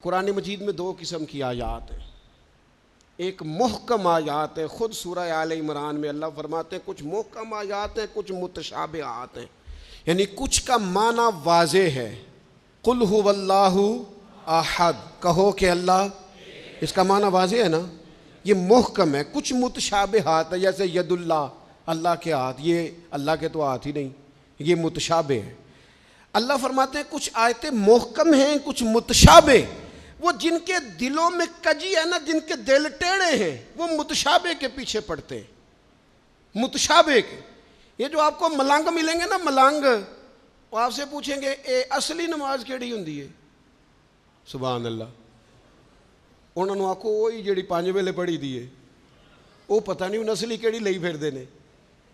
قرآن مجید میں دو قسم کی آیات ہیں، ایک محکم آیات ہے، خود سورہ آل عمران میں اللہ فرماتے ہیں کچھ محکم آیات ہیں، کچھ متشابہات ہیں، یعنی کچھ کا معنی واضح ہے۔ قل هو اللہ احد، کہو کہ اللہ، اس کا معنی واضح ہے نا، یہ محکم ہے۔ کچھ متشابہات ہے، جیسے ید اللہ، اللہ کے ہاتھ، یہ اللہ کے تو ہاتھ ہی نہیں، یہ متشابہ ہے۔ اللہ فرماتے ہیں کچھ آیتیں محکم ہیں، کچھ متشابہ، وہ جن کے دلوں میں کجی ہے نا، جن کے دل ٹیڑے ہیں، وہ متشابہ کے پیچھے پڑتے ہیں، متشابہ کے۔ یہ جو آپ کو ملنگ ملیں گے نا، ملنگ، وہ آپ سے پوچھیں گے اے اصلی نماز کیڑی ہوندی ہے؟ سبحان اللہ، انہوں نے آکھو وہی جڑی 5 ویلے پڑھی دی ہے، وہ پتہ نہیں انہوں اصلی کیڑی لئی پھر دینے۔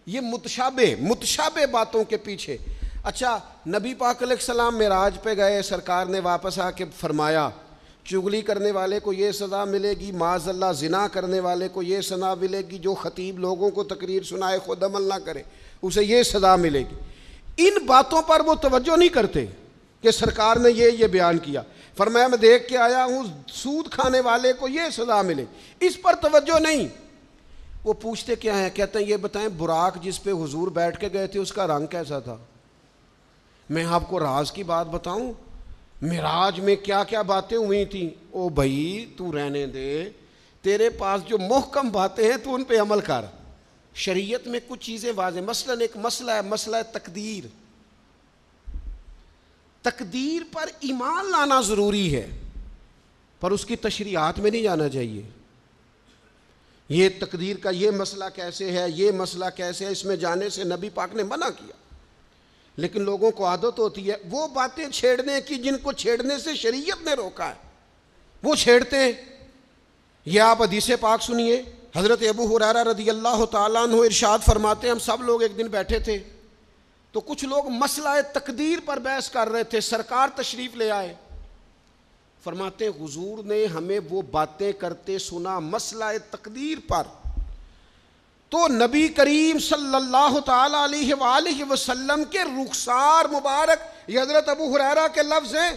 یہ متشابہ باتوں کے پیچھے۔ اچھا، نبی پاک علیہ السلام معراج پہ گئے، سرکار نے واپس آ کے فرمایا چغلی کرنے والے کو یہ سزا ملے گی، معاذ اللہ زنا کرنے والے کو یہ سزا ملے گی، جو خطیب لوگوں کو تقریر سنائے خود عمل نہ کرے اسے یہ سزا ملے گی۔ ان باتوں پر وہ توجہ نہیں کرتے کہ سرکار نے یہ بیان کیا۔ فرمایا میں دیکھ کے آیا ہوں سود کھانے والے کو یہ سزا ملے، اس پر توجہ نہیں۔ وہ پوچھتے کیا ہیں؟ کہتے ہیں یہ بتائیں براق جس پہ حضور بیٹھ کے گئے تھے اس کا رنگ کیسا تھا؟ میں آپ کو راز کی بات بتاؤں، معراج میں کیا کیا باتیں ہوئی تھیں؟ او بھائی تو رہنے دے، تیرے پاس جو محکم باتیں ہیں تو ان پہ عمل کر۔ شریعت میں کچھ چیزیں واضح، مثلا ایک مسئلہ ہے، مسئلہ تقدیر۔ تقدیر پر ایمان لانا ضروری ہے، پر اس کی تشریحات میں نہیں جانا چاہیے۔ یہ تقدیر کا یہ مسئلہ کیسے ہے، یہ مسئلہ کیسے ہے، اس میں جانے سے نبی پاک نے منع کیا، لیکن لوگوں کو عادت ہوتی ہے وہ باتیں چھیڑنے کی جن کو چھیڑنے سے شریعت نے روکا ہے، وہ چھیڑتے ہیں۔ یہ آپ حدیث پاک سنیے، حضرت ابو ہریرہ رضی اللہ تعالیٰ عنہ ارشاد فرماتے ہیں ہم سب لوگ ایک دن بیٹھے تھے تو کچھ لوگ مسئلہ تقدیر پر بحث کر رہے تھے، سرکار تشریف لے آئے۔ فرماتے ہیں حضور نے ہمیں وہ باتیں کرتے سنا مسئلہ تقدیر پر، تو نبی کریم صلی اللہ تعالی علیہ وآلہ وسلم کے رخسار مبارک، یہ حضرت ابو ہریرہ کے لفظ ہیں،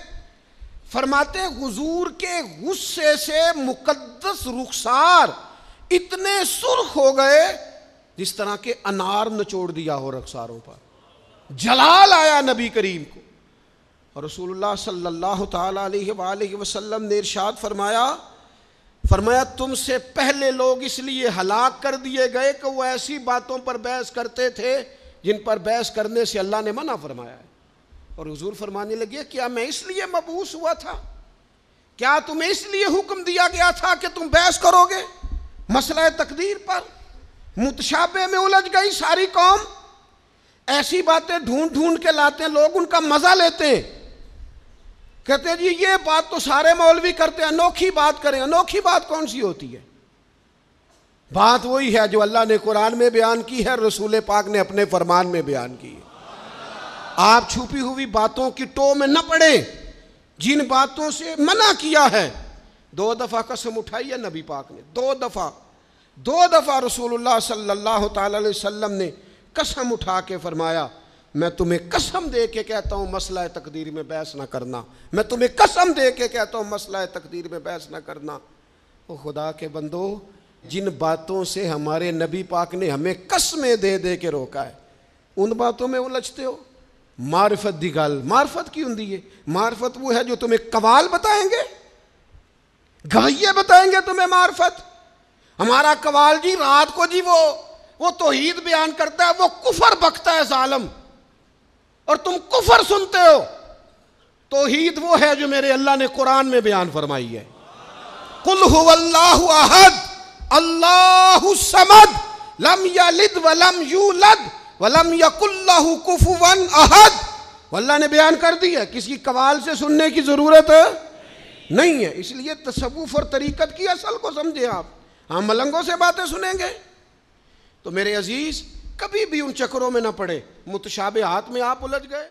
فرماتے ہیں حضور کے غصے سے مقدس رخسار اتنے سرخ ہو گئے جس طرح کے انار نچوڑ دیا ہو رخساروں پر، جلال آیا نبی کریم کو۔ اور رسول اللہ صلی اللہ تعالی علیہ وآلہ وسلم نے ارشاد فرمایا تم سے پہلے لوگ اس لیے ہلاک کر دیے گئے کہ وہ ایسی باتوں پر بحث کرتے تھے جن پر بحث کرنے سے اللہ نے منع فرمایا ہے۔ اور حضور فرمانے لگے کیا میں اس لیے مبعوث ہوا تھا؟ کیا تمہیں اس لیے حکم دیا گیا تھا کہ تم بحث کرو گے مسئلہ تقدیر پر؟ متشابہ میں الجھ گئی ساری قوم، ایسی باتیں ڈھونڈ ڈھونڈ کے لاتے ہیں لوگ، ان کا مزہ لیتے ہیں، کہتے ہیں جی یہ بات تو سارے مولوی کرتے ہیں، انوکھی بات کریں۔ انوکھی بات کون سی ہوتی ہے؟ بات وہی ہے جو اللہ نے قرآن میں بیان کی ہے، رسول پاک نے اپنے فرمان میں بیان کی ہے۔ آپ چھپی ہوئی باتوں کی ٹو میں نہ پڑیں، جن باتوں سے منع کیا ہے۔ 2 دفعہ قسم اٹھائی ہے نبی پاک نے، 2 دفعہ رسول اللہ صلی اللہ تعالی علیہ وسلم نے قسم اٹھا کے فرمایا میں تمہیں قسم دے کے کہتا ہوں مسئلہ تقدیر میں بحث نہ کرنا، میں تمہیں قسم دے کے کہتا ہوں مسئلہ تقدیر میں بحث نہ کرنا۔ او خدا کے بندو، جن باتوں سے ہمارے نبی پاک نے ہمیں قسمیں دے دے کے روکا ہے ان باتوں میں الجھتے ہو۔ معرفت دی گل، معرفت کی ہوندی ہے؟ معرفت وہ ہے جو تمہیں قوال بتائیں گے، گویے بتائیں گے تمہیں معرفت۔ ہمارا قوال جی رات کو جی وہ توحید بیان کرتا ہے، وہ کفر بکتا ہے ظالم، اور تم کفر سنتے ہو۔ توحید وہ ہے جو میرے اللہ نے قرآن میں بیان فرمائی ہے، قل هو اللہ احد اللہ الصمد لم یلد ولم یولد ولم یکن لہ کفوا احد۔ اللہ نے بیان کر دی ہے، کسی قوال سے سننے کی ضرورت نہیں ہے۔ اس لیے تصوف اور طریقت کی اصل کو سمجھے آپ، ہم ملنگوں سے باتیں سنیں گے؟ تو میرے عزیز کبھی بھی ان چکروں میں نہ پڑے، متشابہات میں آپ الجھ گئے۔